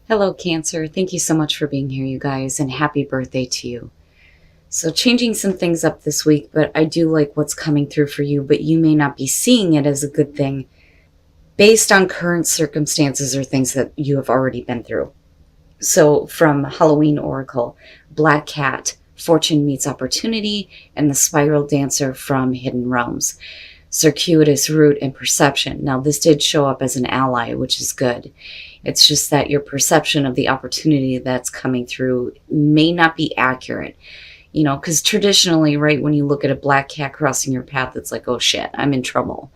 Hello, Cancer. Thank you so much for being here, you guys, and happy birthday to you. So changing some things up this week, but I do like what's coming through for you, but you may not be seeing it as a good thing based on current circumstances or things that you have already been through. So from Halloween Oracle, Black Cat, Fortune Meets Opportunity, and the Spiral Dancer from Hidden Realms. Circuitous Root and Perception. Now, this did show up as an ally, which is good. It's just that your perception of the opportunity that's coming through may not be accurate. You know, because traditionally, right, when you look at a black cat crossing your path, it's like, oh shit, I'm in trouble.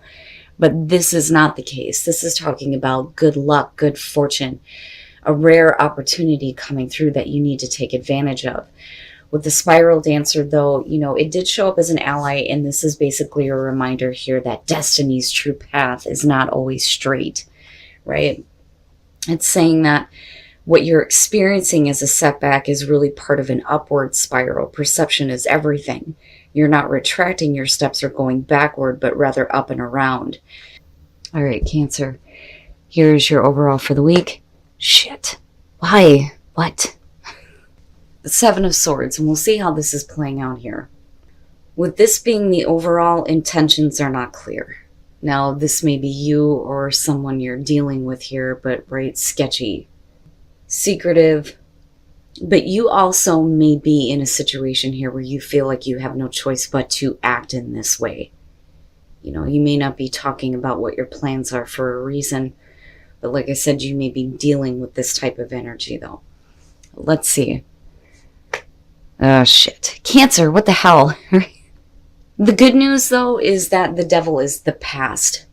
But this is not the case. This is talking about good luck, good fortune, a rare opportunity coming through that you need to take advantage of. With the Spiral Dancer, though, you know, it did show up as an ally, and this is basically a reminder here that destiny's true path is not always straight, right? It's saying that what you're experiencing as a setback is really part of an upward spiral. Perception is everything. You're not retracting your steps or going backward, but rather up and around. All right, Cancer, here's your overall for the week. Shit. Why? What? The Seven of Swords, and we'll see how this is playing out here. With this being the overall, intentions are not clear. Now, this may be you or someone you're dealing with here, but right, sketchy, secretive. But you also may be in a situation here where you feel like you have no choice but to act in this way. You know, you may not be talking about what your plans are for a reason, but like I said, you may be dealing with this type of energy, though. Let's see. Oh, shit. Cancer, what the hell? The good news, though, is that the devil is the past.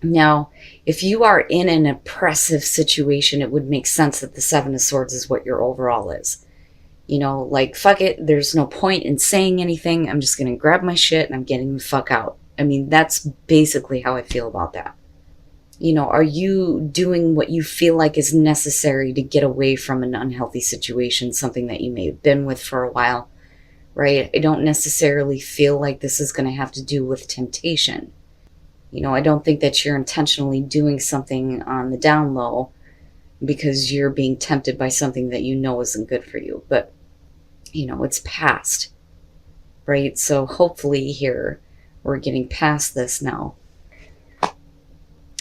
Now, if you are in an oppressive situation, it would make sense that the Seven of Swords is what your overall is. You know, like, fuck it, there's no point in saying anything. I'm just going to grab my shit and I'm getting the fuck out. I mean, that's basically how I feel about that. You know, are you doing what you feel like is necessary to get away from an unhealthy situation, something that you may have been with for a while, right? I don't necessarily feel like this is going to have to do with temptation. You know, I don't think that you're intentionally doing something on the down low because you're being tempted by something that you know isn't good for you. But, you know, it's past, right? So hopefully here we're getting past this now.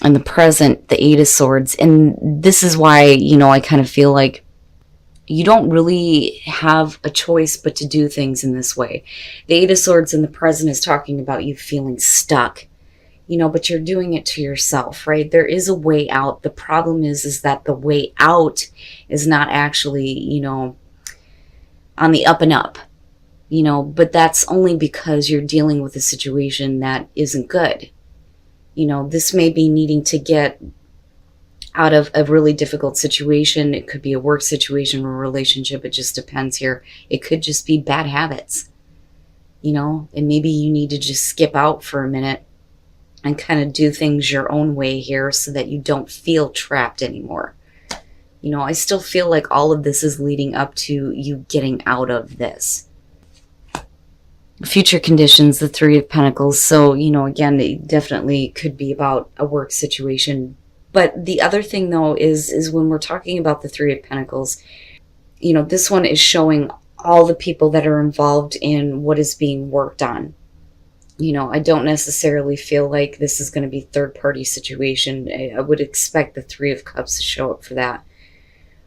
And the present, the Eight of Swords. And this is why, you know, I kind of feel like you don't really have a choice but to do things in this way. The Eight of Swords in the present is talking about you feeling stuck, you know, but you're doing it to yourself, right? There is a way out. The problem is that the way out is not actually, you know, on the up and up, you know, but that's only because you're dealing with a situation that isn't good. You know, this may be needing to get out of a really difficult situation. It could be a work situation or a relationship. It just depends here. It could just be bad habits, you know, and maybe you need to just skip out for a minute and kind of do things your own way here so that you don't feel trapped anymore. You know, I still feel like all of this is leading up to you getting out of this. Future conditions, the Three of Pentacles. So, you know, again, it definitely could be about a work situation. But the other thing, though, is when we're talking about the Three of Pentacles, you know, this one is showing all the people that are involved in what is being worked on. You know, I don't necessarily feel like this is going to be third-party situation. I would expect the Three of Cups to show up for that.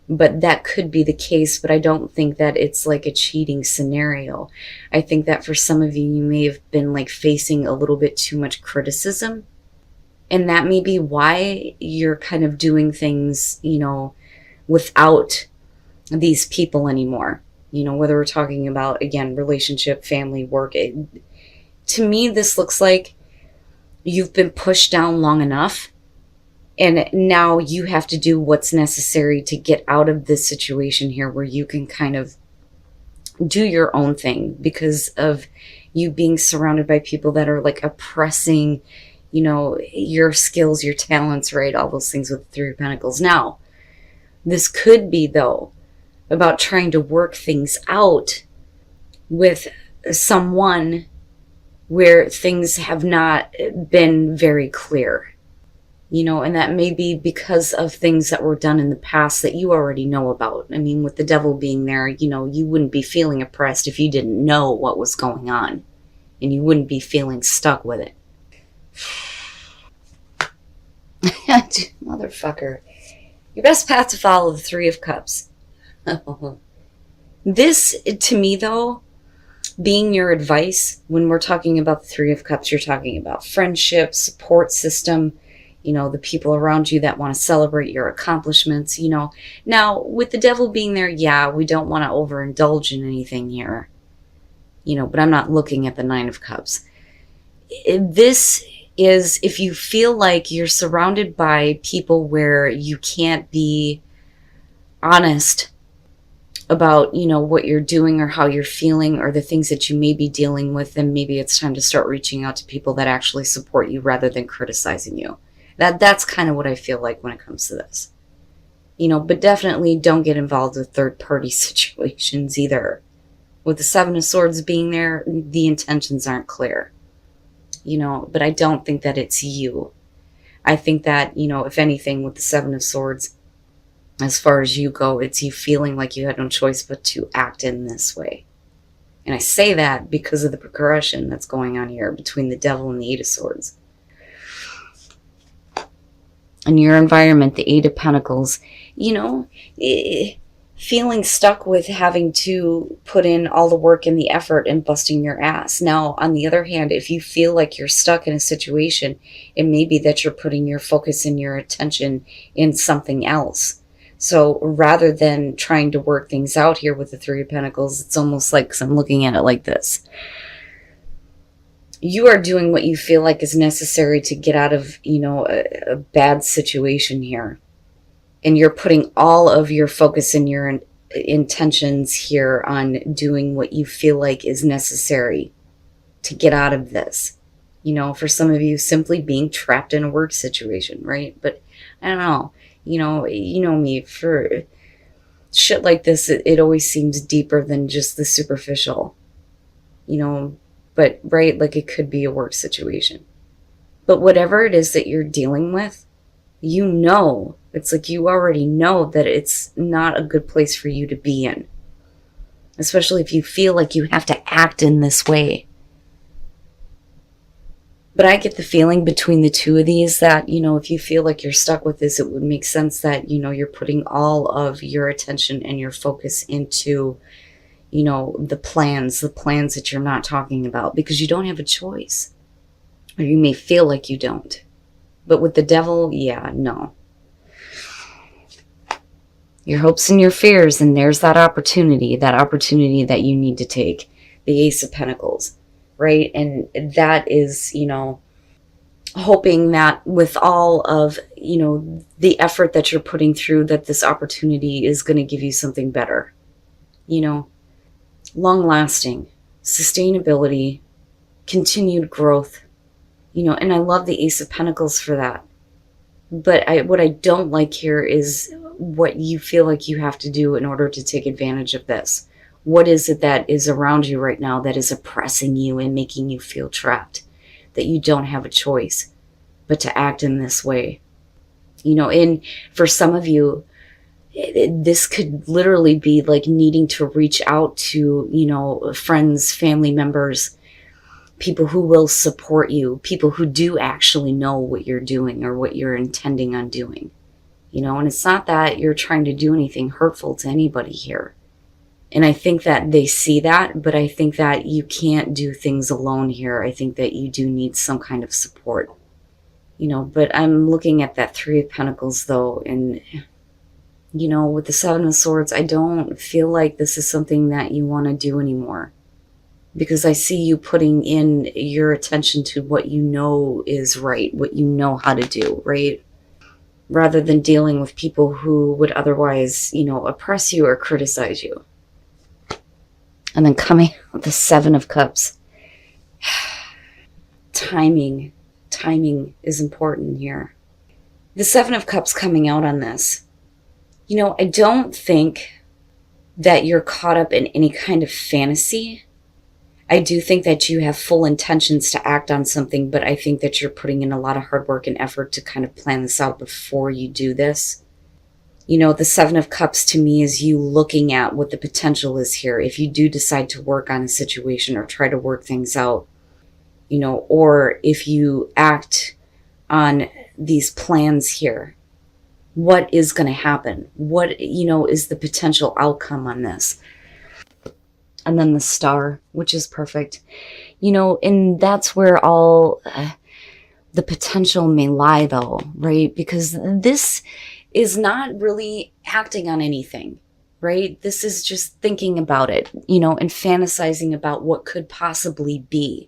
But that could be the case, but I don't think that it's like a cheating scenario. I think that for some of you, you may have been like facing a little bit too much criticism. And that may be why you're kind of doing things, you know, without these people anymore. You know, whether we're talking about, again, relationship, family, work. To me, this looks like you've been pushed down long enough. And now you have to do what's necessary to get out of this situation here where you can kind of do your own thing because of you being surrounded by people that are like oppressing, you know, your skills, your talents, right? All those things with the Three of Pentacles. Now, this could be, though, about trying to work things out with someone where things have not been very clear. And that may be because of things that were done in the past that you already know about. I mean, with the devil being there, you wouldn't be feeling oppressed if you didn't know what was going on, and you wouldn't be feeling stuck with it. Motherfucker. Your best path to follow, the Three of Cups. This, to me, though, being your advice, when we're talking about the Three of Cups, you're talking about friendship, support system, the people around you that want to celebrate your accomplishments, Now, with the devil being there, yeah, we don't want to overindulge in anything here, but I'm not looking at the Nine of Cups. This is if you feel like you're surrounded by people where you can't be honest about, what you're doing or how you're feeling or the things that you may be dealing with, then maybe it's time to start reaching out to people that actually support you rather than criticizing you. That's kind of what I feel like when it comes to this. But definitely don't get involved with third-party situations either. With the Seven of Swords being there, the intentions aren't clear. But I don't think that it's you. I think that, if anything, with the Seven of Swords, as far as you go, it's you feeling like you had no choice but to act in this way. And I say that because of the progression that's going on here between the Devil and the Eight of Swords. In your environment, the Eight of Pentacles, feeling stuck with having to put in all the work and the effort and busting your ass. Now, on the other hand, if you feel like you're stuck in a situation, it may be that you're putting your focus and your attention in something else. So rather than trying to work things out here with the Three of Pentacles, it's almost like, 'cause I'm looking at it like this. You are doing what you feel like is necessary to get out of, a bad situation here. And you're putting all of your focus and your intentions here on doing what you feel like is necessary to get out of this. For some of you, simply being trapped in a work situation, right? But I don't know. You know me, for shit like this, it always seems deeper than just the superficial. But right, like it could be a work situation. But whatever it is that you're dealing with, it's like you already know that it's not a good place for you to be in. Especially if you feel like you have to act in this way. But I get the feeling between the two of these that, if you feel like you're stuck with this, it would make sense that, you're putting all of your attention and your focus into, the plans that you're not talking about, because you don't have a choice. Or you may feel like you don't. But with the Devil, yeah, no. Your hopes and your fears, and there's that opportunity that you need to take. The Ace of Pentacles, right? And that is, hoping that with all of, the effort that you're putting through, that this opportunity is going to give you something better. Long-lasting, sustainability, continued growth, and I love the Ace of Pentacles for that. But what I don't like here is what you feel like you have to do in order to take advantage of this. What is it that is around you right now that is oppressing you and making you feel trapped? That you don't have a choice but to act in this way. And for some of you, this could literally be like needing to reach out to, friends, family members, people who will support you, people who do actually know what you're doing or what you're intending on doing. And it's not that you're trying to do anything hurtful to anybody here. And I think that they see that, but I think that you can't do things alone here. I think that you do need some kind of support. But I'm looking at that Three of Pentacles though, and with the Seven of Swords, I don't feel like this is something that you want to do anymore. Because I see you putting in your attention to what you know is right, what you know how to do, right? Rather than dealing with people who would otherwise, oppress you or criticize you. And then coming with the Seven of Cups. Timing is important here. The Seven of Cups coming out on this. I don't think that you're caught up in any kind of fantasy. I do think that you have full intentions to act on something, but I think that you're putting in a lot of hard work and effort to kind of plan this out before you do this. You know, the Seven of Cups to me is you looking at what the potential is here. If you do decide to work on a situation or try to work things out, you know, or if you act on these plans here, what is going to happen? What, you know, is the potential outcome on this? And then the Star, which is perfect. You know, and that's where all the potential may lie, though, right? Because this is not really acting on anything, right? This is just thinking about it, you know, and fantasizing about what could possibly be,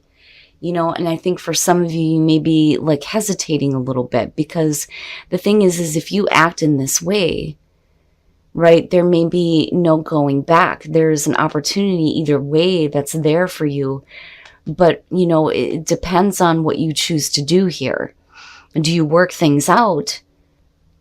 you know. And I think for some of you, you may be like hesitating a little bit, because the thing is if you act in this way, right, there may be no going back. There's an opportunity either way that's there for you, but, you know, it depends on what you choose to do here. Do you work things out?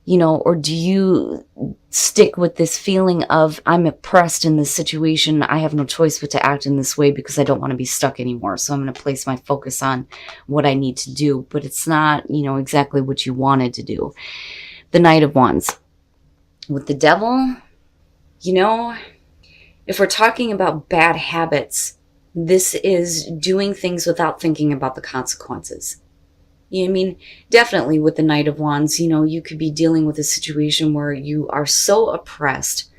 You know, or do you stick with this feeling of, I'm oppressed in this situation, I have no choice but to act in this way because I don't want to be stuck anymore, so I'm going to place my focus on what I need to do, but it's not, you know, exactly what you wanted to do. The Knight of Wands. With the Devil, you know, if we're talking about bad habits, this is doing things without thinking about the consequences. I mean, definitely with the Knight of Wands, you know, you could be dealing with a situation where you are so oppressed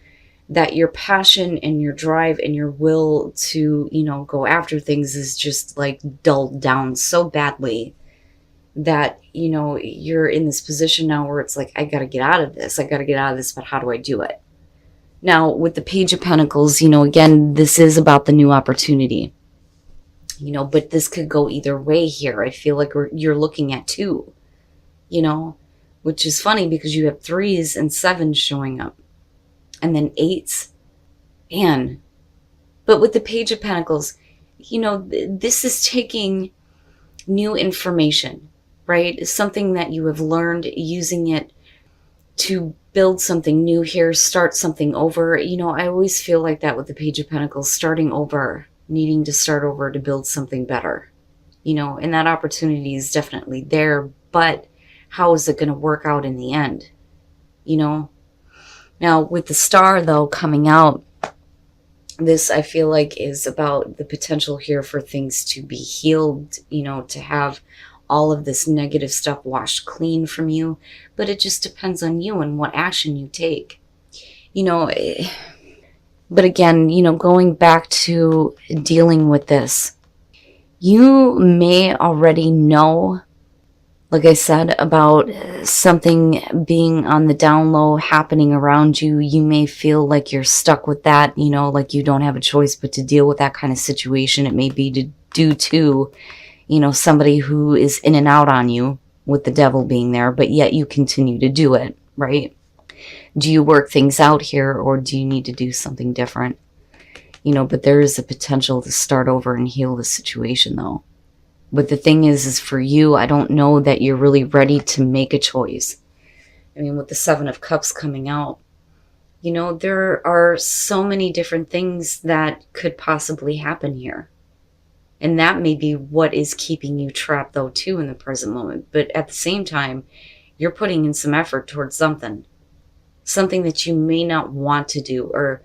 that your passion and your drive and your will to, you know, go after things is just like dulled down so badly that, you know, you're in this position now where it's like, I got to get out of this. I got to get out of this, but how do I do it? Now, with the Page of Pentacles, you know, again, this is about the new opportunity. You know, but this could go either way here. I feel like you're looking at two, you know, which is funny because you have 3s and 7s showing up. And then 8s. Man. But with the Page of Pentacles, you know, this is taking new information, right? Something that you have learned, using it to build something new here, start something over. You know, I always feel like that with the Page of Pentacles, starting over. Needing to start over to build something better, you know, and that opportunity is definitely there, but how is it going to work out in the end, you know? Now, with the Star, though, coming out, this I feel like is about the potential here for things to be healed, you know, to have all of this negative stuff washed clean from you, but it just depends on you and what action you take, you know. But again, you know, going back to dealing with this, you may already know, like I said, about something being on the down low happening around you. You may feel like you're stuck with that, you know, like you don't have a choice but to deal with that kind of situation. It may be due to, you know, somebody who is in and out on you, with the Devil being there, but yet you continue to do it, right? Do you work things out here, or do you need to do something different? You know, but there is a potential to start over and heal the situation, though. But the thing is for you, I don't know that you're really ready to make a choice. I mean, with the 7 of Cups coming out, you know, there are so many different things that could possibly happen here. And that may be what is keeping you trapped, though, too, in the present moment. But at the same time, you're putting in some effort towards something. Something that you may not want to do, or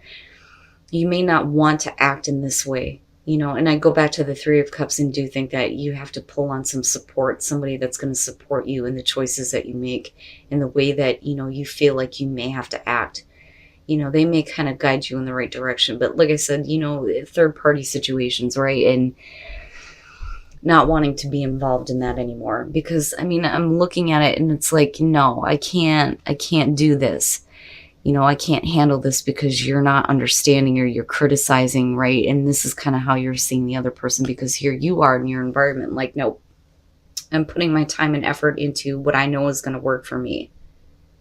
you may not want to act in this way, you know. And I go back to the 3 of Cups and do think that you have to pull on some support, somebody that's going to support you in the choices that you make, in the way that, you know, you feel like you may have to act. You know, they may kind of guide you in the right direction. But like I said, you know, third-party situations, right? And not wanting to be involved in that anymore. Because, I mean, I'm looking at it and it's like, no, I can't do this. You know, I can't handle this because you're not understanding, or you're criticizing, right? And this is kind of how you're seeing the other person, because here you are in your environment like, nope, I'm putting my time and effort into what I know is going to work for me,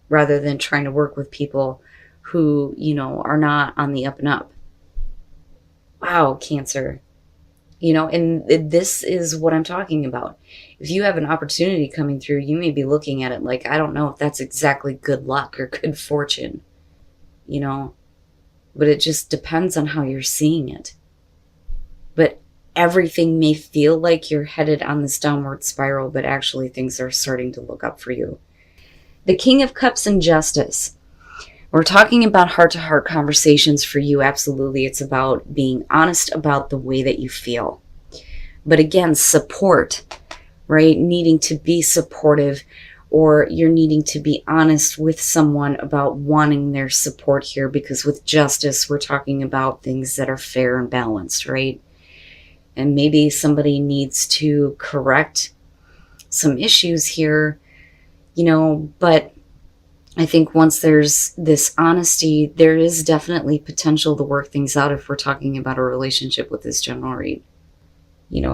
rather than trying to work with people who, you know, are not on the up and up. Wow, Cancer. You know, and this is what I'm talking about. If you have an opportunity coming through, you may be looking at it like, I don't know if that's exactly good luck or good fortune, you know, but it just depends on how you're seeing it. But everything may feel like you're headed on this downward spiral, but actually things are starting to look up for you. The King of Cups and Justice. We're talking about heart-to-heart conversations for you. Absolutely. It's about being honest about the way that you feel. But again, support, right? Needing to be supportive, or you're needing to be honest with someone about wanting their support here, because with justice, we're talking about things that are fair and balanced, right? And maybe somebody needs to correct some issues here, but I think once there's this honesty, there is definitely potential to work things out if we're talking about a relationship with this general read.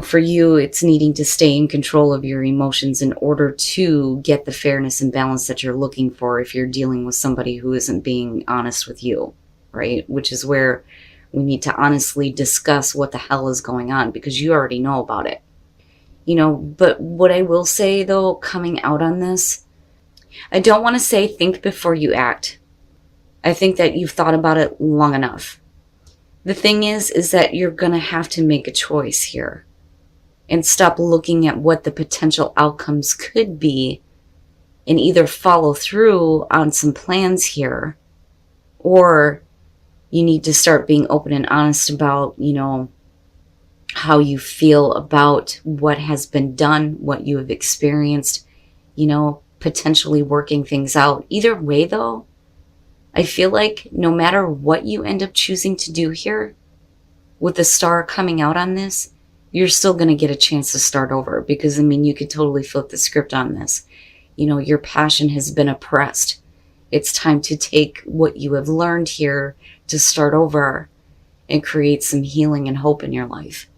For you, it's needing to stay in control of your emotions in order to get the fairness and balance that you're looking for if you're dealing with somebody who isn't being honest with you, right? Which is where we need to honestly discuss what the hell is going on, because you already know about it. But what I will say, though, coming out on this, I don't want to say think before you act. I think that you've thought about it long enough. The thing is that you're going to have to make a choice here and stop looking at what the potential outcomes could be and either follow through on some plans here, or you need to start being open and honest about, how you feel about what has been done, what you have experienced, potentially working things out. Either way, though, I feel like no matter what you end up choosing to do here, with the star coming out on this, you're still going to get a chance to start over, because, you could totally flip the script on this. Your passion has been oppressed. It's time to take what you have learned here to start over and create some healing and hope in your life.